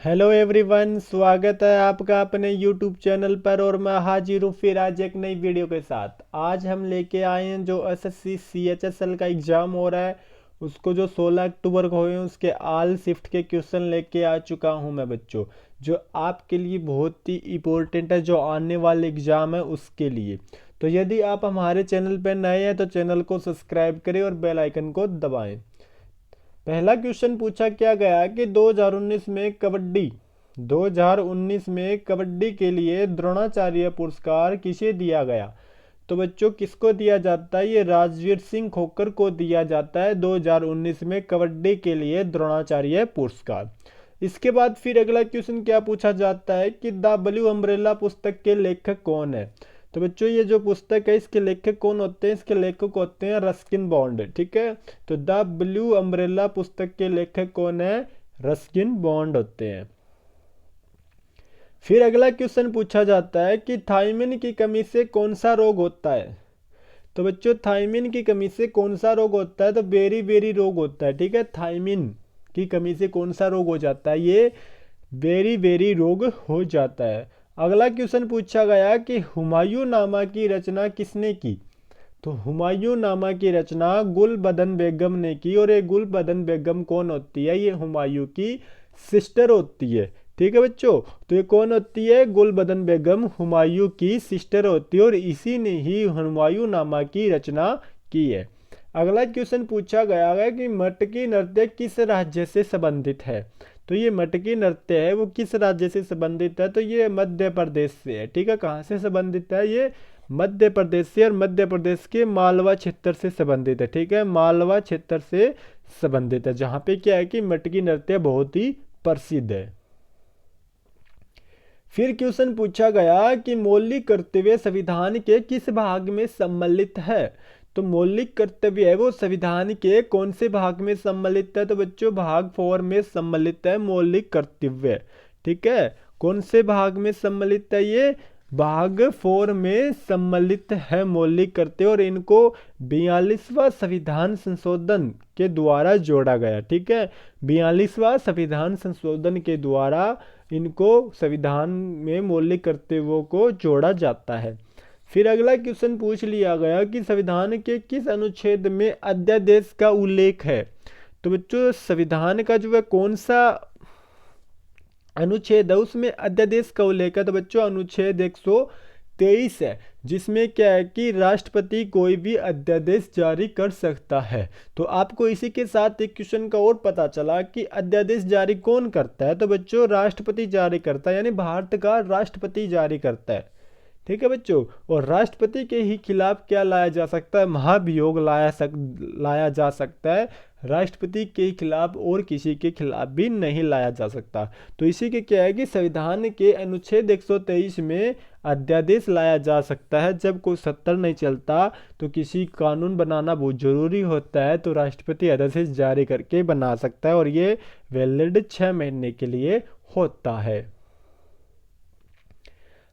Hello everyone, स्वागत है आपका अपने यूट्यूब चैनल पर। और मैं हाजिर हूँ फिर आज एक नई वीडियो के साथ। आज हम लेके आए हैं जो एसएससी सीएचएसएल का एग्ज़ाम हो रहा है, उसको जो 16 अक्टूबर को हुए हैं उसके आल शिफ्ट के क्वेश्चन लेके आ चुका हूँ मैं बच्चों, जो आपके लिए बहुत ही इम्पोर्टेंट है, जो आने वाले एग्ज़ाम है उसके लिए। तो यदि आप हमारे चैनल पर नए हैं तो चैनल को सब्सक्राइब करें और बेल आइकन को दबाएं। पहला क्वेश्चन पूछा क्या गया कि 2019 में कबड्डी के लिए द्रोणाचार्य पुरस्कार किसे दिया गया। तो बच्चों किसको दिया जाता है, ये राजवीर सिंह खोखर को दिया जाता है 2019 में कबड्डी के लिए द्रोणाचार्य पुरस्कार। इसके बाद फिर अगला क्वेश्चन क्या पूछा जाता है कि द ब्लू अम्ब्रेला पुस्तक के लेखक कौन है। तो बच्चों ये जो पुस्तक है इसके लेखक कौन होते हैं, इसके लेखक होते हैं रस्किन बॉन्ड। ठीक है, तो द ब्लू अम्ब्रेला पुस्तक के लेखक कौन है, रस्किन बॉन्ड होते हैं। फिर अगला क्वेश्चन पूछा जाता है कि थायमिन की कमी से कौन सा रोग होता है। तो बच्चों थायमिन की कमी से कौन सा रोग होता है, तो बेरी बेरी रोग होता है। ठीक है, थायमिन की कमी से कौन सा रोग हो जाता है, ये बेरी बेरी रोग हो जाता है। अगला क्वेश्चन पूछा गया कि हुमायूं नामा की रचना किसने की। तो हुमायूं नामा की रचना गुलबदन बेगम ने की। और ये गुलबदन बेगम कौन होती है, ये हुमायूं की सिस्टर होती है। ठीक है बच्चों, तो ये कौन होती है, गुलबदन बेगम हुमायूं की सिस्टर होती है और इसी ने ही हुमायूं नामा की रचना की है। अगला क्वेश्चन पूछा गया है कि मटकी नृत्य किस राज्य से संबंधित है। तो ये मटकी नृत्य है वो किस राज्य से संबंधित है, तो ये मध्य प्रदेश से है। ठीक है, कहाँ से संबंधित है, ये मध्य प्रदेश से, और मध्य प्रदेश के मालवा क्षेत्र से संबंधित है। ठीक है, मालवा क्षेत्र से संबंधित है, जहाँ पे क्या है कि मटकी नृत्य बहुत ही प्रसिद्ध है। फिर क्वेश्चन पूछा गया कि मौलिक कर्तव्य संविधान के किस भाग में सम्मिलित है। तो मौलिक कर्तव्य है वो संविधान के कौन से भाग में सम्मिलित है, तो बच्चों भाग 4 में सम्मिलित है मौलिक कर्तव्य। ठीक है, कौन से भाग में सम्मिलित है, ये भाग 4 में सम्मिलित है मौलिक कर्तव्य, और इनको 42वां संविधान संशोधन के द्वारा जोड़ा गया। ठीक है, 42वां संविधान संशोधन के द्वारा इनको संविधान में मौलिक कर्तव्यों को जोड़ा जाता है। फिर अगला क्वेश्चन पूछ लिया गया कि संविधान के किस अनुच्छेद में अध्यादेश का उल्लेख है। तो बच्चों संविधान का जो है कौन सा अनुच्छेद है उसमें अध्यादेश का उल्लेख है, तो बच्चों अनुच्छेद 123 है, जिसमें क्या है कि राष्ट्रपति कोई भी अध्यादेश जारी कर सकता है। तो आपको इसी के साथ एक क्वेश्चन का और पता चला कि अध्यादेश जारी कौन करता है, तो बच्चों राष्ट्रपति जारी करता है, यानी भारत का राष्ट्रपति जारी करता है। ठीक है बच्चों, और राष्ट्रपति के ही खिलाफ क्या लाया जा सकता है, महाभियोग लाया जा सकता है। राष्ट्रपति के खिलाफ और किसी के खिलाफ भी नहीं लाया जा सकता। तो इसी के क्या है कि संविधान के अनुच्छेद 123 में अध्यादेश लाया जा सकता है जब कोई सत्तर नहीं चलता, तो किसी कानून बनाना बहुत जरूरी होता है, तो राष्ट्रपति अध्यादेश जारी करके बना सकता है, और ये वैलिड 6 महीने के लिए होता है।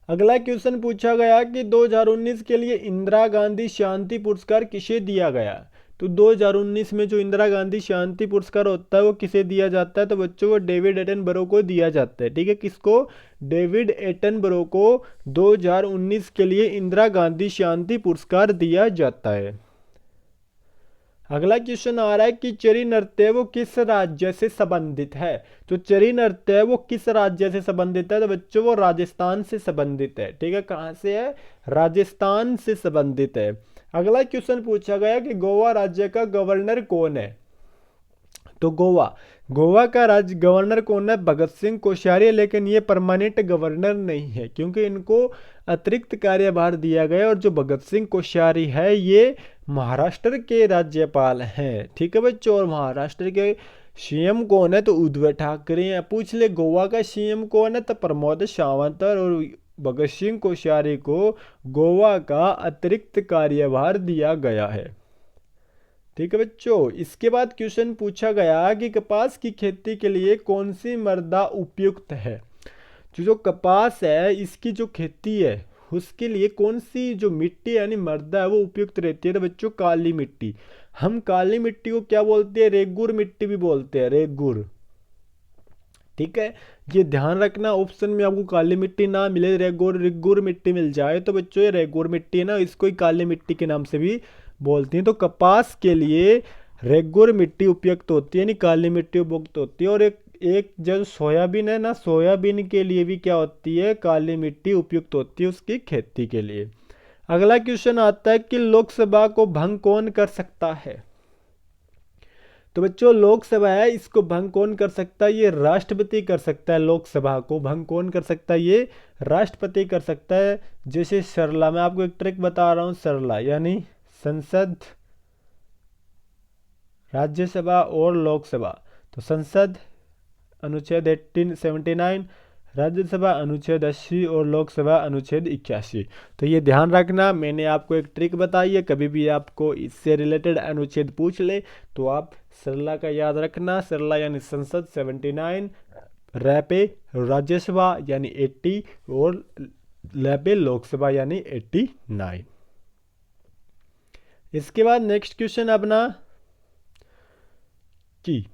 अगला क्वेश्चन पूछा गया कि 2019 के लिए इंदिरा गांधी शांति पुरस्कार किसे दिया गया। तो 2019 में जो इंदिरा गांधी शांति पुरस्कार होता है वो किसे दिया जाता है, तो बच्चों वो डेविड एटनबरो को दिया जाता है। ठीक है, किसको, डेविड एटनबरो को 2019 के लिए इंदिरा गांधी शांति पुरस्कार दिया जाता है। अगला क्वेश्चन आ रहा है कि चरी नृत्य वो किस राज्य से संबंधित है। तो चरी नृत्य वो किस राज्य से संबंधित है, तो बच्चों वो राजस्थान से संबंधित है। ठीक है, कहाँ से है, राजस्थान से संबंधित है। अगला क्वेश्चन पूछा गया कि गोवा राज्य का गवर्नर कौन है। तो गोवा का राज्य गवर्नर कौन है, भगत सिंह कोश्यारी, लेकिन ये परमानेंट गवर्नर नहीं है क्योंकि इनको अतिरिक्त कार्यभार दिया गया, और जो भगत सिंह कोश्यारी है ये महाराष्ट्र के राज्यपाल हैं। ठीक है बच्चों, और महाराष्ट्र के सीएम कौन है, तो उद्धव ठाकरे हैं। पूछ ले गोवा का सीएम कौन है, तो प्रमोद सावंत, और भगत सिंह कोश्यारी को गोवा का अतिरिक्त कार्यभार दिया गया है। ठीक है बच्चों, इसके बाद क्वेश्चन पूछा गया कि कपास की खेती के लिए कौन सी मृदा उपयुक्त है। जो कपास है इसकी जो खेती है उसके लिए कौन सी जो मिट्टी यानी मृदा है वो उपयुक्त रहती है, तो बच्चों काली मिट्टी। हम काली मिट्टी को क्या बोलते हैं, रेगुर मिट्टी भी बोलते हैं, रेगुर। ठीक है, ये ध्यान रखना। ऑप्शन में आपको काली मिट्टी ना मिले, रेगुर मिट्टी मिल जाए तो बच्चों ये रेगुर मिट्टी है ना, इसको ही काली मिट्टी के नाम से भी बोलती हैं। तो कपास के लिए रेगुर मिट्टी उपयुक्त होती है, यानी काली मिट्टी उपयुक्त होती है। और एक जो सोयाबीन है ना, सोयाबीन के लिए भी क्या होती है, काली मिट्टी उपयुक्त होती है उसकी खेती के लिए। अगला क्वेश्चन आता है कि लोकसभा को भंग कौन कर सकता है। तो बच्चों लोकसभा है, इसको भंग कौन कर सकता है, ये राष्ट्रपति कर सकता है। लोकसभा को भंग कौन कर सकता है, ये राष्ट्रपति कर सकता है। जैसे सरला, मैं आपको एक ट्रिक बता रहा हूँ, सरला यानी संसद, राज्यसभा और लोकसभा। तो संसद अनुच्छेद 1879, राज्यसभा अनुच्छेद 80 और लोकसभा अनुच्छेद 81। तो ये ध्यान रखना, मैंने आपको एक ट्रिक बताई है, कभी भी आपको इससे रिलेटेड अनुच्छेद पूछ ले तो आप सरला का याद रखना। सरला यानी संसद 79, रैपे राज्यसभा यानी 80 और लैपे लोकसभा यानी 89। इसके बाद नेक्स्ट क्वेश्चन अपना कि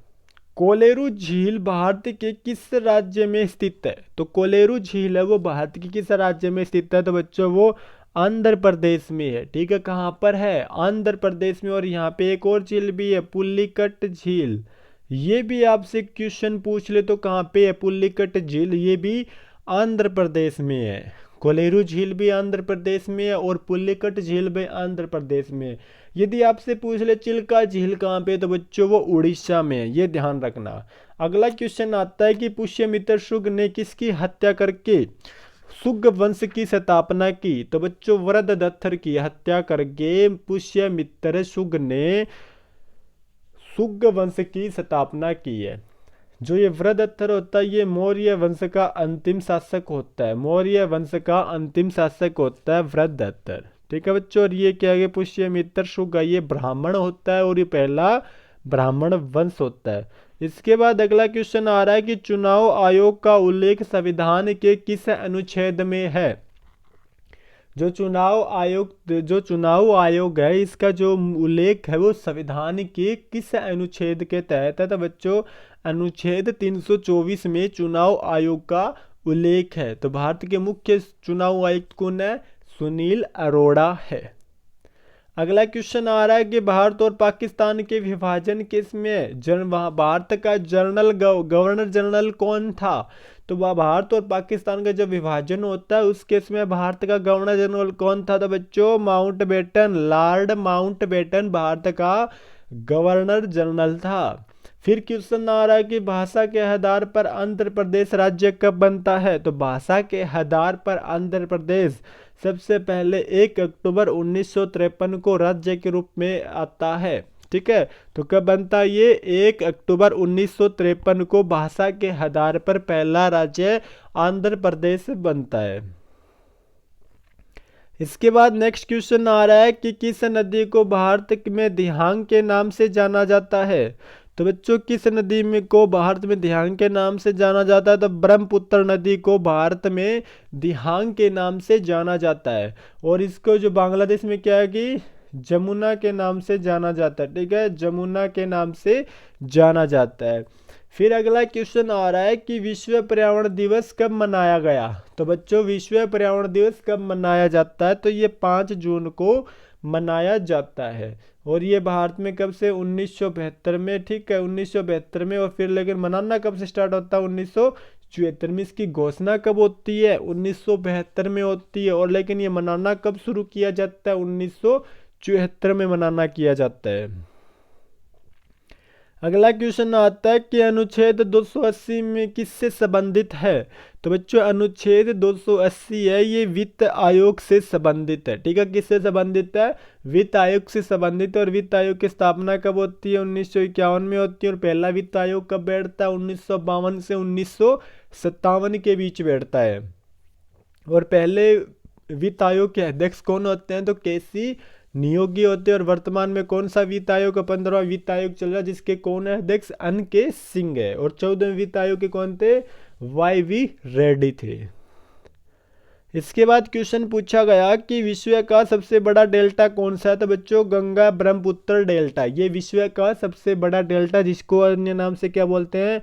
कोलेरू झील भारत के किस राज्य में स्थित है। तो कोलेरू झील है वो भारत के किस राज्य में स्थित है, तो बच्चों वो आंध्र प्रदेश में है। ठीक है, कहाँ पर है, आंध्र प्रदेश में। और यहाँ पे एक और झील भी है, पुल्लिकट झील। ये भी आपसे क्वेश्चन पूछ ले तो कहाँ पे है पुल्लिकट झील, ये भी आंध्र प्रदेश में है। कोलेरू झील भी आंध्र प्रदेश में है और पुल्लिकट झील भी आंध्र प्रदेश में है। यदि आपसे पूछ ले चिल्का झील कहाँ पे, तो बच्चों वो उड़ीसा में है, ये ध्यान रखना। अगला क्वेश्चन आता है कि पुष्यमित्र शुंग ने किसकी हत्या करके शुंग वंश की स्थापना की। तो बच्चों वृद्धदत्तर की हत्या करके पुष्यमित्र शुंग ने शुंग वंश की स्थापना की है। जो ये वृद्धदत्तर होता है ये मौर्य वंश का अंतिम शासक होता है, मौर्य वंश का अंतिम शासक होता है वृद्धदत्तर। ठीक है बच्चों, और ये क्या है, पुष्यमित्र शुंग ये ब्राह्मण होता है और ये पहला ब्राह्मण वंश होता है। इसके बाद अगला क्वेश्चन आ रहा है कि चुनाव आयोग का उल्लेख संविधान के किस अनुच्छेद में है। जो चुनाव आयोग है इसका जो उल्लेख है वो संविधान के किस अनुच्छेद के तहत है। तो बच्चों अनुच्छेद 324 में चुनाव आयोग का उल्लेख है। तो भारत के मुख्य चुनाव आयुक्त कौन है, सुनील अरोड़ा है। अगला क्वेश्चन आ रहा है कि भारत और पाकिस्तान के विभाजन केस में भारत का गवर्नर जनरल कौन था। तो वह भारत और पाकिस्तान का जब विभाजन होता है उस केस में भारत का गवर्नर जनरल कौन था। तो बच्चों माउंटबेटन, लॉर्ड माउंटबेटन भारत का गवर्नर जनरल था। फिर क्वेश्चन आ रहा है कि भाषा के आधार पर आंध्र प्रदेश राज्य कब बनता है। तो भाषा के आधार पर आंध्र प्रदेश सबसे पहले 1 अक्टूबर 1953 को राज्य के रूप में आता है। ठीक है, तो कब बनता है ये, 1 अक्टूबर 1953 को भाषा के आधार पर पहला राज्य आंध्र प्रदेश बनता है। इसके बाद नेक्स्ट क्वेश्चन आ रहा है कि किस नदी को भारत में दिहांग के नाम से जाना जाता है। तो बच्चों किस नदी में को भारत में दिहांग के नाम से जाना जाता है। तो ब्रह्मपुत्र नदी को भारत में दिहांग के नाम से जाना जाता है। और इसको जो बांग्लादेश में क्या है कि जमुना के नाम से जाना जाता है। ठीक है, जमुना के नाम से जाना जाता है। फिर अगला क्वेश्चन आ रहा है कि विश्व पर्यावरण दिवस कब मनाया गया। तो बच्चों विश्व पर्यावरण दिवस कब मनाया जाता है, तो ये 5 जून को मनाया जाता है। और ये भारत में कब से, 1972 में। ठीक है, 1972 में। और फिर लेकिन मनाना कब से स्टार्ट होता है, 1974 में। इसकी घोषणा कब होती है, 1972 में होती है। और लेकिन ये मनाना कब शुरू किया जाता है, 1974 में मनाना किया जाता है। अगला क्वेश्चन आता है कि अनुच्छेद 280 में किससे संबंधित है। तो बच्चों अनुच्छेद 280 है ये वित्त आयोग से संबंधित है। ठीक है, किससे संबंधित है, वित्त आयोग से संबंधित है। और वित्त आयोग की स्थापना कब होती है, 1951 में होती है। और पहला वित्त आयोग कब बैठता है, 1952 से 1957 के बीच बैठता है। और पहले वित्त आयोग के अध्यक्ष कौन होते हैं, तो केसी नियोगी होते हैं। और वर्तमान में कौन सा वित्त आयोग का 15वां वित्त आयोग चल रहा है जिसके कौन है अध्यक्ष, एन के सिंह है। और 14वें वित्त आयोग के कौन थे, वाई वी रेड्डी थे। इसके बाद क्वेश्चन पूछा गया कि विश्व का सबसे बड़ा डेल्टा कौन सा है। तो बच्चों गंगा ब्रह्मपुत्र डेल्टा, ये विश्व का सबसे बड़ा डेल्टा जिसको अन्य नाम से क्या बोलते हैं,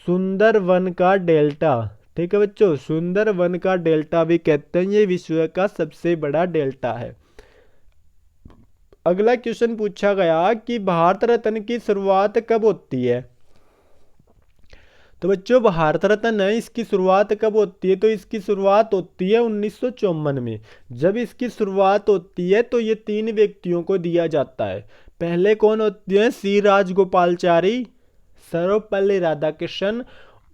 सुंदरवन का डेल्टा। ठीक है बच्चों, सुंदरवन का डेल्टा भी कहते हैं, ये विश्व का सबसे बड़ा डेल्टा है। अगला क्वेश्चन पूछा गया कि भारत रत्न की शुरुआत कब होती है। तो बच्चों भारत रत्न है, इसकी शुरुआत कब होती है, तो इसकी शुरुआत होती है 1954 में। जब इसकी शुरुआत होती है तो ये 3 व्यक्तियों को दिया जाता है। पहले कौन होते हैं, सी राजगोपालचारी, सर्वपल्ली राधाकृष्णन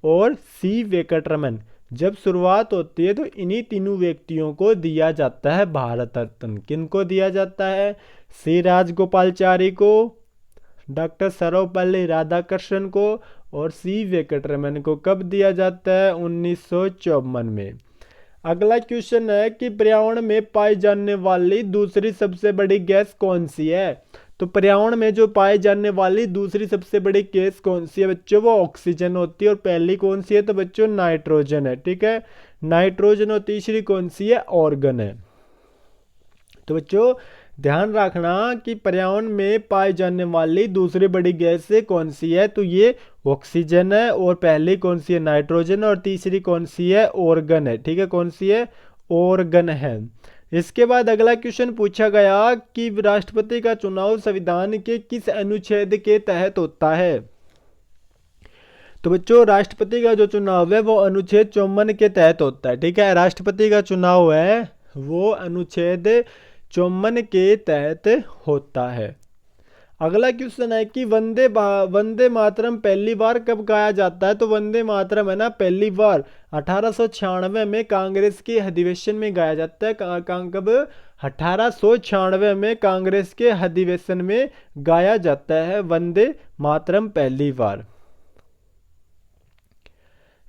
और सी वेंकटरमन। जब शुरुआत होती है तो इन्हीं तीनों व्यक्तियों को दिया जाता है भारत रत्न। किनको दिया जाता है, सी राजगोपालचारी को, डॉक्टर सर्वपल्ली राधाकृष्णन को और सी वेंकटरमन को। कब दिया जाता है, 1954 में। अगला क्वेश्चन है कि पर्यावरण में पाई जाने वाली दूसरी सबसे बड़ी गैस कौन सी है। तो पर्यावरण में जो पाई जाने वाली दूसरी सबसे बड़ी गैस कौन सी है बच्चों, वो ऑक्सीजन होती है। और पहली कौन सी है, तो बच्चों नाइट्रोजन है। ठीक है, नाइट्रोजन। और तीसरी कौन सी है, ऑर्गन है। तो बच्चों ध्यान रखना कि पर्यावरण में पाई जाने वाली दूसरी बड़ी गैस कौन सी है, तो ये ऑक्सीजन है। और पहली कौन सी है, नाइट्रोजन। और तीसरी कौन सी है, ऑर्गन है। ठीक है, कौन सी है, ऑर्गन है। इसके बाद अगला क्वेश्चन पूछा गया कि राष्ट्रपति का चुनाव संविधान के किस अनुच्छेद के तहत होता है। तो बच्चों राष्ट्रपति का जो चुनाव है वो अनुच्छेद 54 के तहत होता है। ठीक है, राष्ट्रपति का चुनाव है वो अनुच्छेद 54 के तहत होता है। अगला क्वेश्चन है कि वंदे मातरम पहली बार कब गाया जाता है। तो वंदे मातरम है ना, पहली बार 1896 में कांग्रेस के अधिवेशन में गाया जाता है। कब, 1896 में कांग्रेस के अधिवेशन में गाया जाता है वंदे मातरम पहली बार।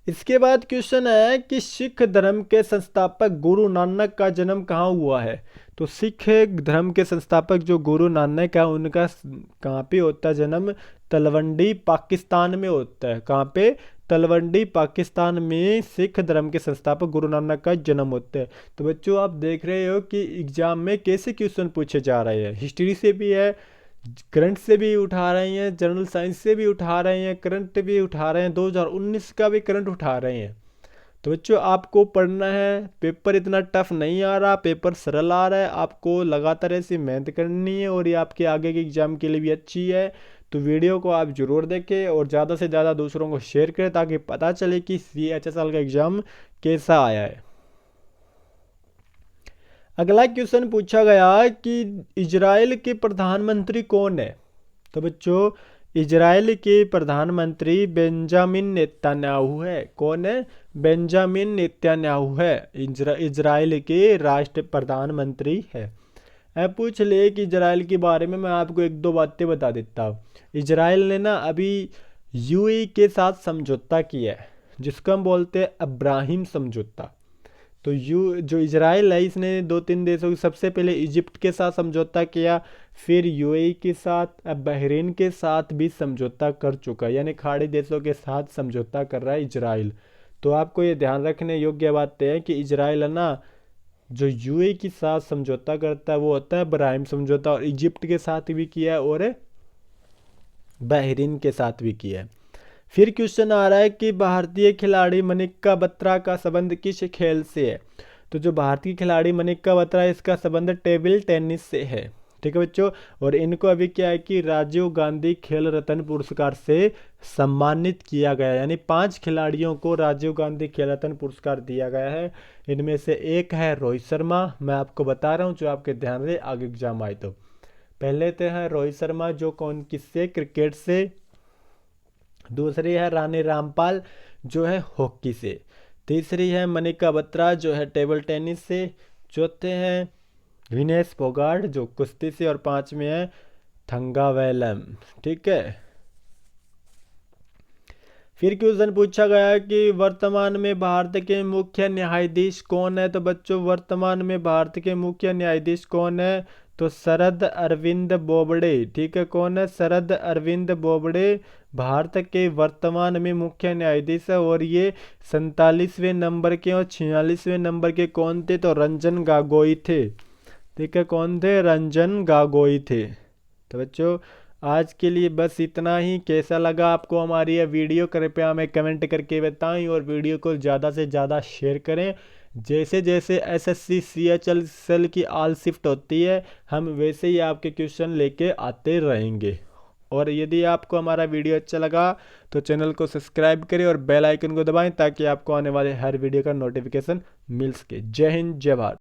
इसके बाद क्वेश्चन है कि सिख धर्म के संस्थापक गुरु नानक का जन्म कहाँ हुआ है। तो सिख धर्म के संस्थापक जो गुरु नानक है उनका कहाँ पे होता है जन्म, तलवंडी पाकिस्तान में होता है। कहाँ पे, तलवंडी पाकिस्तान में सिख धर्म के संस्थापक गुरु नानक का जन्म होता है। तो बच्चों आप देख रहे हो कि एग्जाम में कैसे क्वेश्चन पूछे जा रहे हैं, हिस्ट्री से भी है, करंट से भी उठा रहे हैं, जनरल साइंस से भी उठा रहे हैं, करंट भी उठा रहे हैं, 2019 का भी करंट उठा रहे हैं। तो बच्चों आपको पढ़ना है, पेपर इतना टफ नहीं आ रहा, पेपर सरल आ रहा है। आपको लगातार ऐसी मेहनत करनी है और ये आपके आगे के एग्जाम के लिए भी अच्छी है। तो वीडियो को आप जरूर देखें और ज़्यादा से ज़्यादा दूसरों को शेयर करें ताकि पता चले कि CHSL का एग्ज़ाम कैसा आया है। अगला क्वेश्चन पूछा गया कि इजराइल के प्रधानमंत्री कौन है। तो बच्चों इजराइल के प्रधानमंत्री बेंजामिन नेतन्याहू है। कौन है, बेंजामिन नेतन्याहू है, इजराइल के राष्ट्र प्रधानमंत्री है। अब पूछ ले कि इजराइल के बारे में मैं आपको 1-2 बातें बता देता हूँ। इजराइल ने ना अभी UAE के साथ समझौता किया है जिसको हम बोलते हैं अब्राहिम समझौता। तो जो इजराइल है इसने 2-3 देशों की, सबसे पहले इजिप्ट के साथ समझौता किया, फिर UAE के साथ, अब बहरीन के साथ भी समझौता कर चुका है, यानी खाड़ी देशों के साथ समझौता कर रहा है इजराइल। तो आपको ये ध्यान रखने योग्य बात है कि इजराइल है ना जो UAE के साथ समझौता करता है वो होता है अब्राहिम समझौता, और इजिप्ट के साथ भी किया है और बहरीन के साथ भी किया है। फिर क्वेश्चन आ रहा है कि भारतीय खिलाड़ी मनिका बत्रा का संबंध किस खेल से है। तो जो भारतीय खिलाड़ी मनिका बत्रा है इसका संबंध टेबल टेनिस से है। ठीक है बच्चों, और इनको अभी क्या है कि राजीव गांधी खेल रत्न पुरस्कार से सम्मानित किया गया है, यानी 5 खिलाड़ियों को राजीव गांधी खेल रत्न पुरस्कार दिया गया है। इनमें से एक है रोहित शर्मा, मैं आपको बता रहा हूँ जो आपके ध्यान रहे आगे एग्जाम आए तो। पहले तो है रोहित शर्मा जो किससे, क्रिकेट से। दूसरी है रानी रामपाल जो है हॉकी से। तीसरी है मनिका बत्रा जो है टेबल टेनिस से। चौथे हैं विनेश फोगाट जो कुश्ती से। और 5वें है थंगावेलम। ठीक है, फिर क्वेश्चन पूछा गया कि वर्तमान में भारत के मुख्य न्यायाधीश कौन है। तो बच्चों वर्तमान में भारत के मुख्य न्यायाधीश कौन है, तो शरद अरविंद बोबड़े। ठीक है, कौन है, शरद अरविंद बोबड़े भारत के वर्तमान में मुख्य न्यायाधीश है। और ये 47वें नंबर के और 46वें नंबर के कौन थे, तो रंजन गोगोई थे। ठीक है, कौन थे, रंजन गोगोई थे। तो बच्चों आज के लिए बस इतना ही। कैसा लगा आपको हमारी यह वीडियो, कृपया हमें कमेंट करके बताएं और वीडियो को ज़्यादा से ज़्यादा शेयर करें। जैसे जैसे एसएससी सीएचएल की ऑल शिफ्ट होती है, हम वैसे ही आपके क्वेश्चन लेके आते रहेंगे। और यदि आपको हमारा वीडियो अच्छा लगा तो चैनल को सब्सक्राइब करें और बेल आइकन को दबाएं ताकि आपको आने वाले हर वीडियो का नोटिफिकेशन मिल सके। जय हिंद, जय भारत।